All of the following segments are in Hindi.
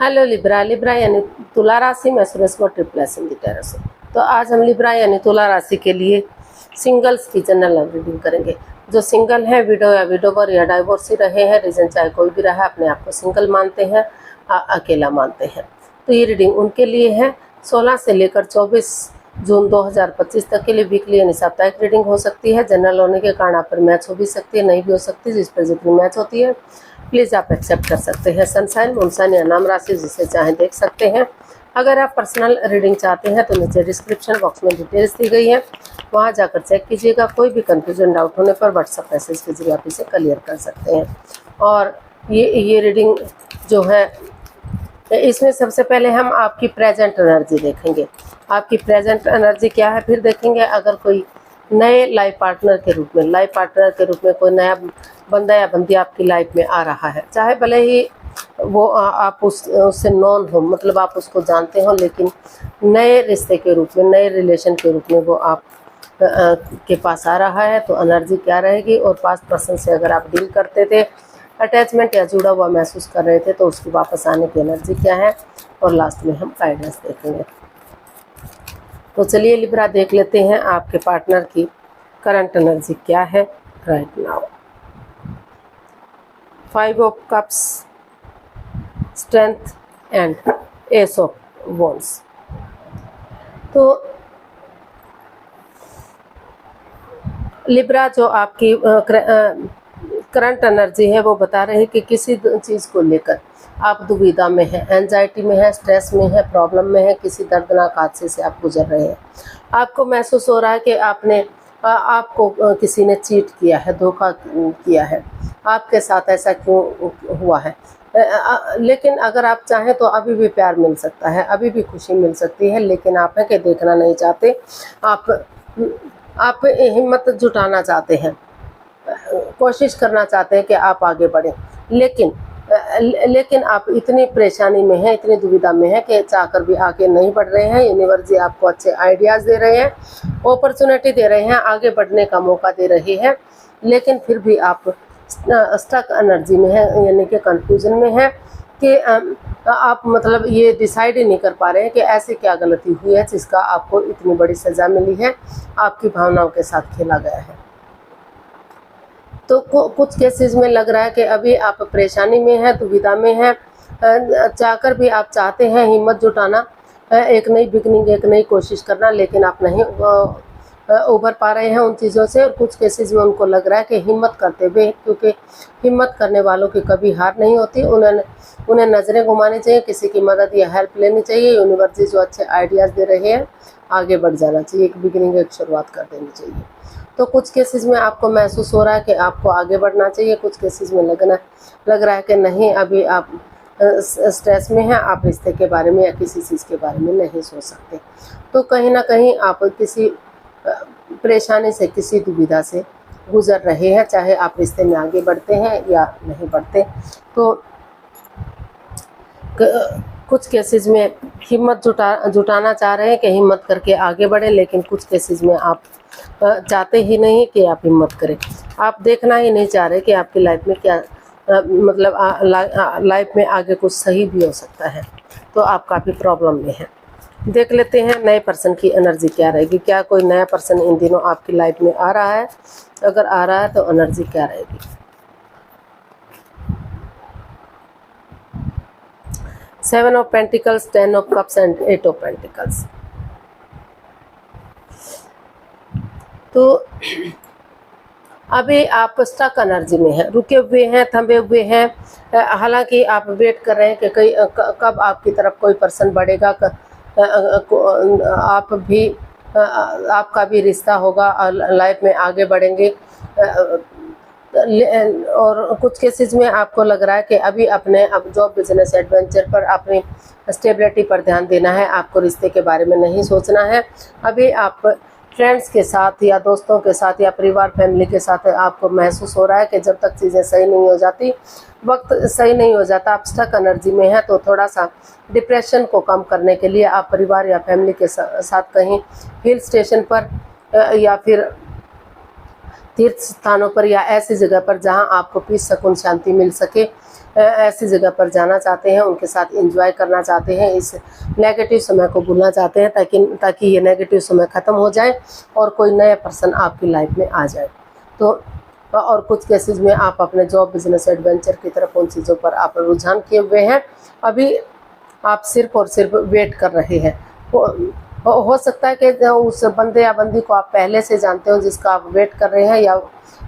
Hello Libra. लिब्रा यानी तुला राशि में सुरेश को ट्रिप्लस इन द टेरेस। तो आज हम लिब्रा यानी तुला राशि के लिए सिंगल्स की जनरल रीडिंग करेंगे। जो सिंगल है, विडो या विडोवर या डाइवोर्सी रहे हैं, रीजन चाहे कोई भी रहा, अपने आप को सिंगल मानते हैं, अकेला मानते हैं, तो ये रीडिंग उनके लिए है। 16 से लेकर 24 जून 2025 तक के लिए वीकली यानी साप्ताहिक रीडिंग हो सकती है। जनरल होने के कारण आप पर मैच हो भी सकती है, नहीं भी हो सकती। जिस पर जितनी मैच होती है प्लीज़ आप एक्सेप्ट कर सकते हैं। सनसाइन, मूनसाइन या नाम राशि जिसे चाहें देख सकते हैं। अगर आप पर्सनल रीडिंग चाहते हैं तो नीचे डिस्क्रिप्शन बॉक्स में डिटेल्स दी गई है, वहां जाकर चेक कीजिएगा। कोई भी कंफ्यूजन डाउट होने पर व्हाट्सएप मैसेज के जरिए आप इसे क्लियर कर सकते हैं। और ये रीडिंग जो है, इसमें सबसे पहले हम आपकी प्रेजेंट एनर्जी देखेंगे। आपकी प्रेजेंट एनर्जी क्या है, फिर देखेंगे अगर कोई नए लाइफ पार्टनर के रूप में कोई नया बंदा या बंदी आपकी लाइफ में आ रहा है, चाहे भले ही वो आप उससे नॉन हो, मतलब आप उसको जानते हो, लेकिन नए रिश्ते के रूप में, नए रिलेशन के रूप में वो आप के पास आ रहा है, तो एनर्जी क्या रहेगी। और पास्ट पर्सन से अगर आप डील करते थे, अटैचमेंट या जुड़ा हुआ महसूस कर रहे थे, तो उसकी वापस आने की एनर्जी क्या है। और लास्ट में हम गाइडेंस देखेंगे। तो चलिए लिब्रा देख लेते हैं आपके पार्टनर की करंट एनर्जी क्या है right now. 5 of cups, strength and S of wands. तो लिब्रा जो आपकी करंट एनर्जी है वो बता रहे हैं कि किसी चीज़ को लेकर आप दुविधा में हैं, एंजाइटी में है, स्ट्रेस में है, प्रॉब्लम में है, किसी दर्दनाक हादसे से आप गुजर रहे हैं। आपको महसूस हो रहा है कि आपको किसी ने चीट किया है, धोखा किया है, आपके साथ ऐसा क्यों हुआ है। लेकिन अगर आप चाहें तो अभी भी प्यार मिल सकता है, अभी भी खुशी मिल सकती है, लेकिन आप है कि देखना नहीं चाहते। आप हिम्मत जुटाना चाहते हैं, कोशिश करना चाहते हैं कि आप आगे बढ़ें, लेकिन आप इतनी परेशानी में हैं, इतनी दुविधा में हैं कि चाहकर भी आगे नहीं बढ़ रहे हैं। यूनिवर्स जी आपको अच्छे आइडियाज़ दे रहे हैं, अपॉर्चुनिटी दे रहे हैं, आगे बढ़ने का मौका दे रही है, लेकिन फिर भी आप स्टक एनर्जी में है, यानी कि कंफ्यूजन में है कि आप मतलब ये डिसाइड ही नहीं कर पा रहे हैं कि ऐसी क्या गलती हुई है जिसका आपको इतनी बड़ी सज़ा मिली है, आपकी भावनाओं के साथ खेला गया है। तो कुछ केसेस में लग रहा है कि अभी आप परेशानी में हैं, दुविधा में हैं, चाहकर भी आप चाहते हैं हिम्मत जुटाना, एक नई बिगनिंग, एक नई कोशिश करना, लेकिन आप नहीं उभर पा रहे हैं उन चीज़ों से। और कुछ केसेस में उनको लग रहा है कि हिम्मत करते हुए, क्योंकि हिम्मत करने वालों की कभी हार नहीं होती, उन्हें नज़रें घुमानी चाहिए, किसी की मदद या हेल्प लेनी चाहिए। यूनिवर्स जो अच्छे आइडियाज़ दे रहे हैं, आगे बढ़ जाना चाहिए, एक बिगिनिंग, एक शुरुआत कर देनी चाहिए। तो कुछ केसेस में आपको महसूस हो रहा है कि आपको आगे बढ़ना चाहिए, कुछ केसेस में लग रहा है कि नहीं, अभी आप स्ट्रेस में हैं, आप रिश्ते के बारे में या किसी चीज़ के बारे में नहीं सोच सकते। तो कहीं ना कहीं आप किसी परेशानी से, किसी दुविधा से गुजर रहे हैं, चाहे आप रिश्ते में आगे बढ़ते हैं या नहीं बढ़ते। तो कुछ केसेस में हिम्मत जुटाना चाह रहे हैं कि हिम्मत करके आगे बढ़े, लेकिन कुछ केसेस में आप चाहते ही नहीं कि आप हिम्मत करें। आप देखना ही नहीं चाह रहे कि आपकी लाइफ में क्या मतलब लाइफ में आगे कुछ सही भी हो सकता है। तो आप काफ़ी प्रॉब्लम में हैं। देख लेते हैं नए पर्सन की एनर्जी क्या रहेगी। क्या कोई नया पर्सन इन दिनों आपकी लाइफ में आ रहा है? अगर आ रहा है तो एनर्जी क्या रहेगी। 7 of pentacles, 10 of cups and 8 of pentacles. तो अभी आप स्टक एनर्जी में हैं, रुके हुए हैं, थमे हुए हैं। हालांकि आप वेट कर रहे हैं कि कब आपकी तरफ कोई पर्सन बढ़ेगा, आपका भी रिश्ता होगा और लाइफ में आगे बढ़ेंगे। और कुछ केसेस में आपको लग रहा है कि अभी अपने जॉब, बिजनेस, एडवेंचर पर, अपनी स्टेबिलिटी पर ध्यान देना है, आपको रिश्ते के बारे में नहीं सोचना है। अभी आप फ्रेंड्स के साथ या दोस्तों के साथ या परिवार, फैमिली के साथ आपको महसूस हो रहा है कि जब तक चीज़ें सही नहीं हो जाती, वक्त सही नहीं हो जाता, आप स्टक एनर्जी में हैं। तो थोड़ा सा डिप्रेशन को कम करने के लिए आप परिवार या फैमिली के साथ कहीं हिल स्टेशन पर या फिर तीर्थ स्थानों पर या ऐसी जगह पर जहां आपको पीस, सुकून, शांति मिल सके, ऐसी जगह पर जाना चाहते हैं, उनके साथ एंजॉय करना चाहते हैं, इस नेगेटिव समय को भूलना चाहते हैं ताकि ये नेगेटिव समय ख़त्म हो जाए और कोई नया पर्सन आपकी लाइफ में आ जाए। तो और कुछ केसेस में आप अपने जॉब, बिजनेस, एडवेंचर की तरफ उन चीज़ों पर आप रुझान किए हुए हैं। अभी आप सिर्फ और सिर्फ वेट कर रहे हैं। हो सकता है कि उस बंदे या बंदी को आप पहले से जानते हो जिसका आप वेट कर रहे हैं,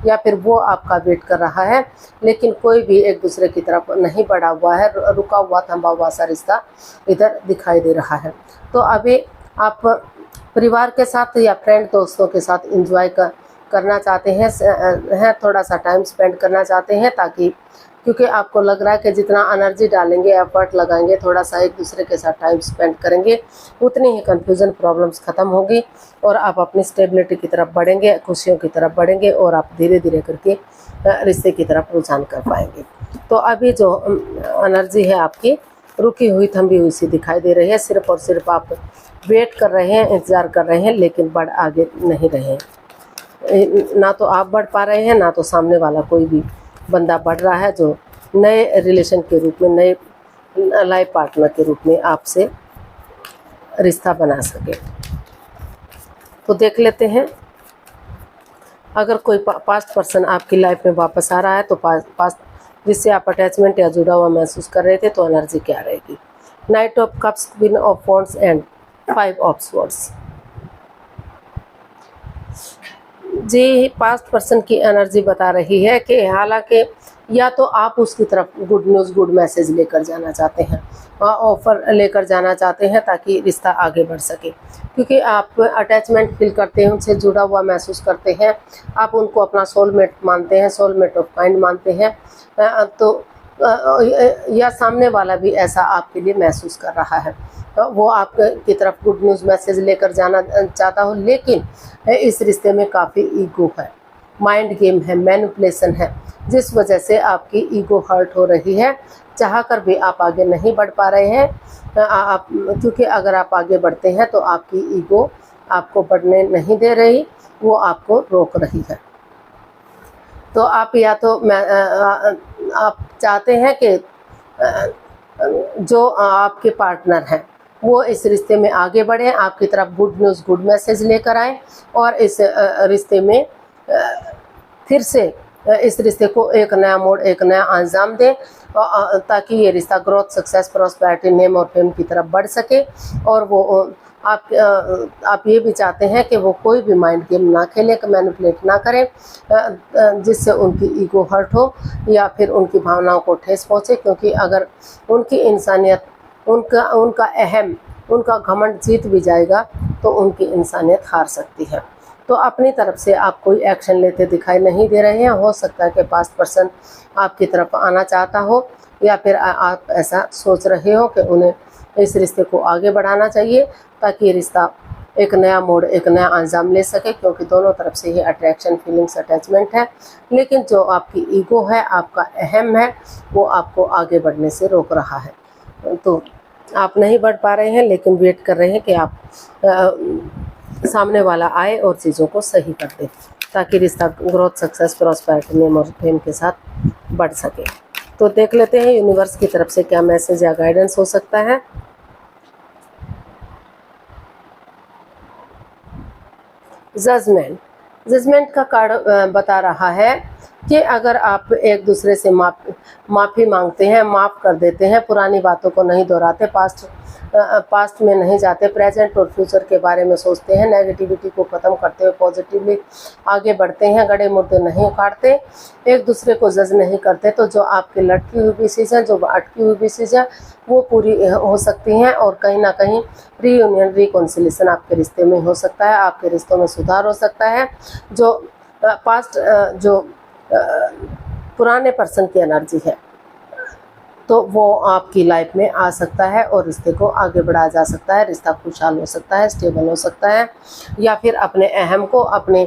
या फिर वो आपका वेट कर रहा है, लेकिन कोई भी एक दूसरे की तरफ नहीं बढ़ा हुआ है, रुका हुआ, थमा हुआ सा रिश्ता इधर दिखाई दे रहा है। तो अभी आप परिवार के साथ या फ्रेंड दोस्तों के साथ एंजॉय करना चाहते हैं, थोड़ा सा टाइम स्पेंड करना चाहते हैं, ताकि क्योंकि आपको लग रहा है कि जितना एनर्जी डालेंगे, एफर्ट लगाएंगे, थोड़ा सा एक दूसरे के साथ टाइम स्पेंड करेंगे, उतनी ही कन्फ्यूज़न, प्रॉब्लम्स ख़त्म होगी और आप अपनी स्टेबिलिटी की तरफ बढ़ेंगे, खुशियों की तरफ बढ़ेंगे और आप धीरे धीरे करके रिश्ते की तरफ रुझान कर पाएंगे। तो अभी जो एनर्जी है आपकी रुकी हुई, थमी हुई सी दिखाई दे रही है। सिर्फ और सिर्फ आप वेट कर रहे हैं, इंतज़ार कर रहे हैं, लेकिन बढ़ आगे नहीं रहे हैं। ना तो आप बढ़ पा रहे हैं, ना तो सामने वाला कोई भी बंदा बढ़ रहा है जो नए रिलेशन के रूप में, नए लाइफ पार्टनर के रूप में आपसे रिश्ता बना सके। तो देख लेते हैं, अगर कोई पास्ट पर्सन आपकी लाइफ में वापस आ रहा है तो पास्ट जिससे आप अटैचमेंट या जुड़ा हुआ महसूस कर रहे थे, तो एनर्जी क्या रहेगी। Knight of cups, queen of wands and 5 of swords. जी, पास्ट पर्सन की एनर्जी बता रही है कि हालांकि या तो आप उसकी तरफ गुड न्यूज़, गुड मैसेज लेकर जाना चाहते हैं, ऑफ़र लेकर जाना चाहते हैं ताकि रिश्ता आगे बढ़ सके, क्योंकि आप अटैचमेंट फील करते हैं, उनसे जुड़ा हुआ महसूस करते हैं, आप उनको अपना सोलमेट मानते हैं, सोलमेट ऑफ काइंड मानते हैं। तो या सामने वाला भी ऐसा आपके लिए महसूस कर रहा है, वो आपकी तरफ गुड न्यूज़ मैसेज लेकर जाना चाहता हो, लेकिन इस रिश्ते में काफ़ी ईगो है, माइंड गेम है, मैनिपुलेशन है, जिस वजह से आपकी ईगो हर्ट हो रही है। चाह कर भी आप आगे नहीं बढ़ पा रहे हैं, क्योंकि अगर आप आगे बढ़ते हैं तो आपकी ईगो आपको बढ़ने नहीं दे रही, वो आपको रोक रही है। तो आप या तो आप चाहते हैं कि जो आपके पार्टनर हैं वो इस रिश्ते में आगे बढ़े, आपकी तरफ गुड न्यूज़, गुड मैसेज लेकर आए और इस रिश्ते में फिर से इस रिश्ते को एक नया मोड़, एक नया अंजाम दें, ताकि ये रिश्ता ग्रोथ, सक्सेस, प्रॉस्पेरिटी, नेम और फेम की तरफ बढ़ सके। और वो आप ये भी चाहते हैं कि वो कोई भी माइंड गेम ना खेलें, मैनिपुलेट ना करें, जिससे उनकी ईगो हर्ट हो या फिर उनकी भावनाओं को ठेस पहुँचे, क्योंकि अगर उनकी इंसानियत, उनका अहम, उनका घमंड जीत भी जाएगा तो उनकी इंसानियत हार सकती है। तो अपनी तरफ से आप कोई एक्शन लेते दिखाई नहीं दे रहे हैं। हो सकता है कि पास्ट पर्सन आपकी तरफ आना चाहता हो, या फिर आप ऐसा सोच रहे हो कि उन्हें इस रिश्ते को आगे बढ़ाना चाहिए ताकि ये रिश्ता एक नया मोड़, एक नया अंजाम ले सके, क्योंकि दोनों तरफ से ही अट्रैक्शन, फीलिंग्स, अटैचमेंट है। लेकिन जो आपकी ईगो है, आपका अहम है, वो आपको आगे बढ़ने से रोक रहा है। तो आप नहीं बढ़ पा रहे हैं, लेकिन वेट कर रहे हैं कि आप सामने वाला आए और चीज़ों को सही कर दे, ताकि रिश्ता ग्रोथ, सक्सेस, प्रॉस्पेरिटी, नेम और फेम के साथ बढ़ सके। तो देख लेते हैं यूनिवर्स की तरफ से क्या मैसेज या गाइडेंस हो सकता है। जजमेंट का कार्ड बता रहा है कि अगर आप एक दूसरे से माफ़ी मांगते हैं, माफ़ कर देते हैं, पुरानी बातों को नहीं दोहराते, पास्ट में नहीं जाते, प्रेजेंट और फ्यूचर के बारे में सोचते हैं, नेगेटिविटी को ख़त्म करते हुए पॉजिटिवली आगे बढ़ते हैं, गड़े मुर्दे नहीं उखाड़ते, एक दूसरे को जज नहीं करते, तो जो आपकी लटकी हुई विशेष है, जो अटकी हुई विशेष है, वो पूरी हो सकती हैं और कहीं ना कहीं रीयूनियन, रिकॉन्सिलेशन आपके रिश्ते में हो सकता है, आपके रिश्तों में सुधार हो सकता है। जो पास्ट जो पुराने पर्सन की एनर्जी है, तो वो आपकी लाइफ में आ सकता है और रिश्ते को आगे बढ़ाया जा सकता है, रिश्ता खुशहाल हो सकता है, स्टेबल हो सकता है, या फिर अपने अहम को, अपने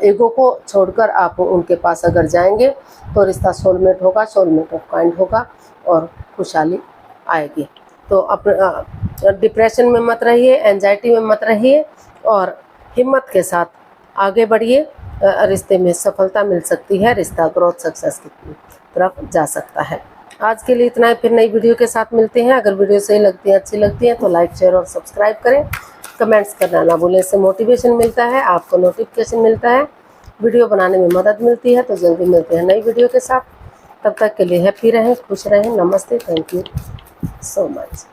ईगो को छोड़कर आप उनके पास अगर जाएंगे तो रिश्ता सोलमेट होगा, सोलमेट ऑफ काइंड होगा और खुशहाली आएगी। तो अपने डिप्रेशन में मत रहिए, एंजाइटी में मत रहिए और हिम्मत के साथ आगे बढ़िए रिश्ते में सफलता मिल सकती है, रिश्ता ग्रोथ सक्सेस की तरफ जा सकता है। आज के लिए इतना ही, फिर नई वीडियो के साथ मिलते हैं। अगर वीडियो सही लगती है, अच्छी लगती है तो लाइक शेयर और सब्सक्राइब करें, कमेंट्स करना ना भूलें। इससे मोटिवेशन मिलता है, आपको नोटिफिकेशन मिलता है, वीडियो बनाने में मदद मिलती है। तो जल्दी मिलते हैं नई वीडियो के साथ, तब तक के लिए हैप्पी रहें, खुश रहें। नमस्ते, थैंक यू सो मच।